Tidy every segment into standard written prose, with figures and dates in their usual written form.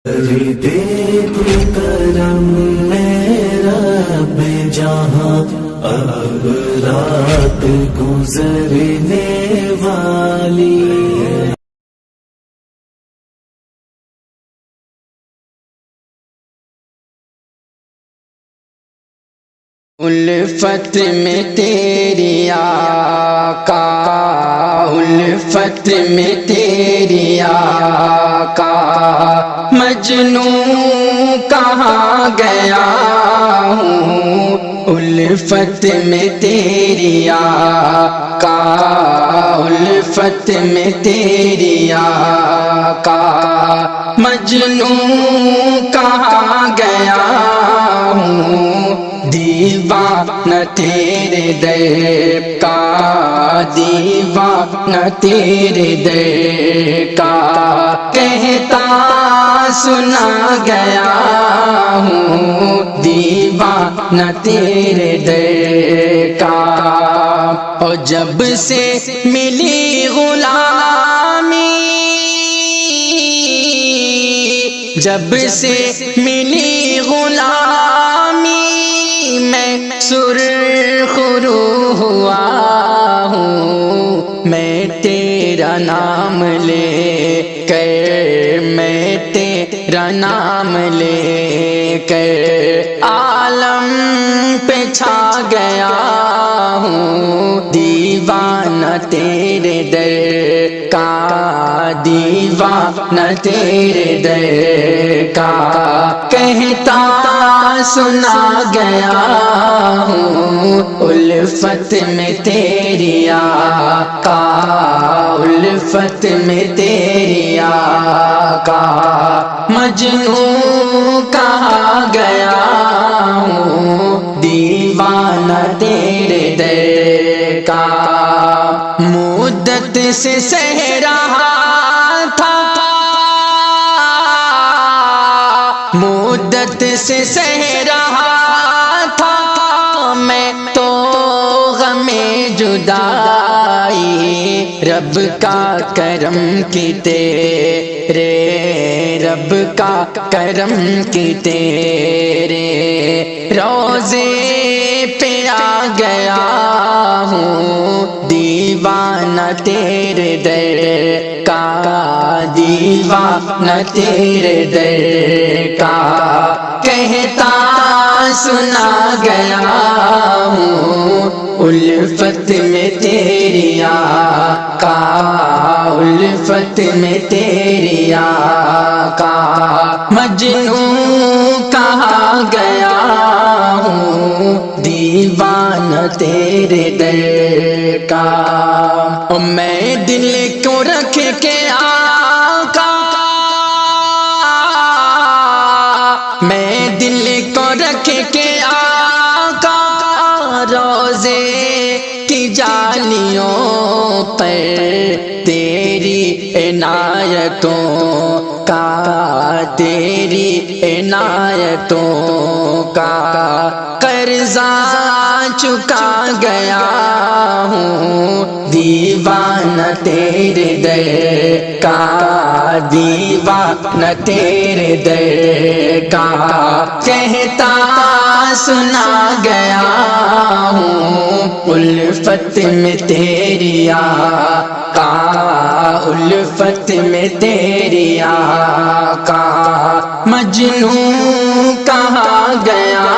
دے تو کرم میرا بے جہاں اب رات گزرنے والی ہے۔ الفت میں تیری آقا، الفت میں تیری آقا، مجنوں کہاں گیا ہوں، الفت میں تیری آقا، الفت میں تیری آقا، مجنوں کہاں گیا ہوں، دیوانہ تیرے در کا، دیوانہ تیرے در کا، کہتا سنا گیا ہوں، دیوانہ تیرے در کا۔ اور جب سے ملی غلامی، جب سے ملی غلامی، میں سرخ رو ہوا ہوں، میں تیرا نام لے کر، میں تیرا نام لے کر عالم پہ چھا گیا ہوں، دیوانہ تیرے در کا، دیوانہ تیرے در کا، کہتا سنا گیا ہوں، الفت میں تیری آقا، الفت میں تیری آقا، مجنوں کہاں گیا ہوں، دیوانہ تیرے در کا۔ مدت سے سہ رہا تھا، مدت سے سہ رہا تھا میں تو غم جدائی، رب کا کرم کی تیرے، رب کا کرم کی تیرے روزے پہ آ گیا ہوں، دیوانہ تیرے در کا، دیوانہ تیرے در کا، کہتا سنا گیا ہوں، الفت میں تیری آقا، الفت میں تیری آقا، مجنوں کہاں گیا ہوں، دیوانہ تیرے در کا۔ اور میں دل کو رکھ کے آقا، میں دل کو رکھ کے آقا، روزے کی جالیوں پر تیری عنایتوں کا، تیری عنایتوں کا قرضہ چکا گیا ہوں، دیوانہ تیرے در کا، دیوانہ تیرے در کا، کہتا سنا گیا ہوں، الفت میں تیری آقا، الفت میں تیری آقا، مجنوں کہاں گیا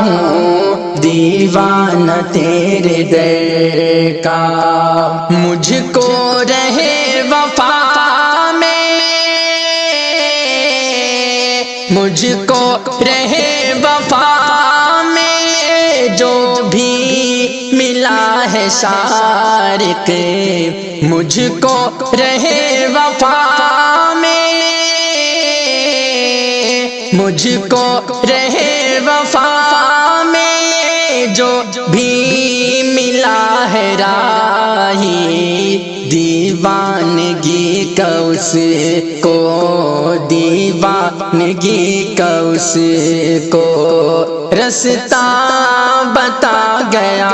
ہوں، دیوانہ تیرے در کا۔ مجھ کو رہے وفا میں، مجھ کو رہے وفا میں، جو بھی ملا ہے شارق، مجھ کو رہے وفا میں، مجھ کو رہے وفا میں، جو بھی ملا ہے راہی، دیوانگی کا اس کو، دیوانگی کا اس کو رستہ بتا گیا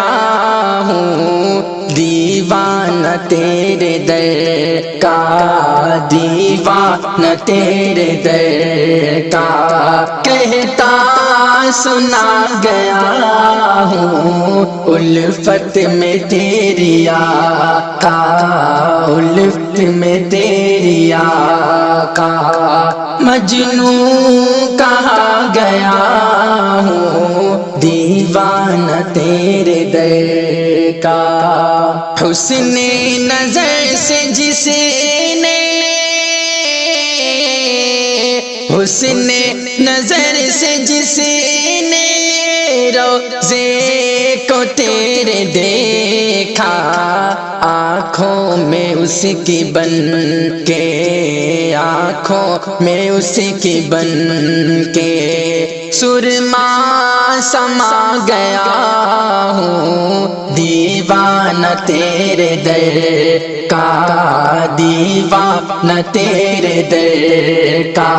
ہوں، دیوانہ تیرے در کا، دیوانہ تیرے در کا کہتا سنا گیا ہوں، الفت میں تیری آقا، الفت میں تیری آقا، مجنون کہا گیا ہوں، دیوانہ تیرے در کا، حسن نظر سے جس نے، حسن نظر سے جس نے روزے کو تیرے دیکھا، آنکھوں میں اس کی بن کے، آنکھوں میں اس کی بن کے سرما سما گیا ہوں، دیوانہ تیرے در کا، دیوانہ تیرے در کا،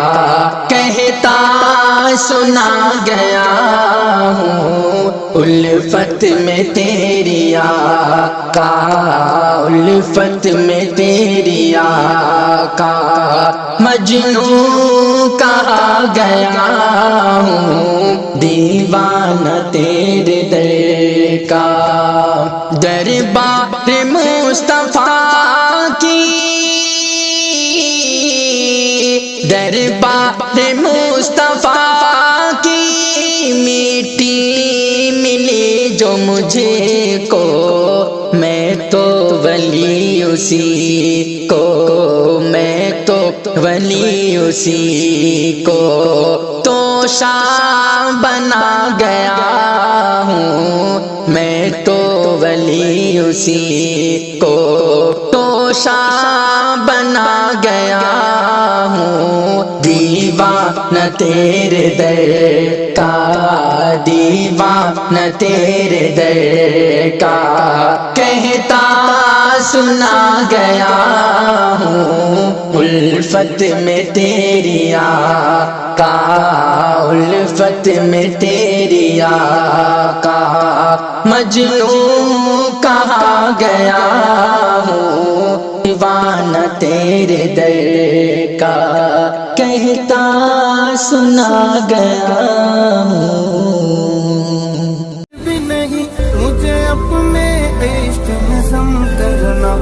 کہتا سنا گیا ہوں، الفت میں تیری آقا، الفت میں تیری آقا، مجنون کہا گیا ہوں، دیوانہ تیرے در کا، دربار مصطفیٰ کی، دربار مصطفیٰ کی میٹھی ملی جو مجھے کو، میں تو ولی اسی کو، میں تو ولی اسی کو توشا بنا گیا ہوں، میں تو ولی اسی کو توشا بنا گیا ہوں، دیوانہ تیرے در کا، دیوانہ تیرے در کا، کہتا سنا گیا ہوں، الفت میں تیری آقا، الفت میں تیری آقا، مجنون کہا گیا ہوں، دیوانہ تیرے در کا، کہتا سنا گیا ہوں۔ بھی نہیں مجھے اپنے عشق میں سم کرنا،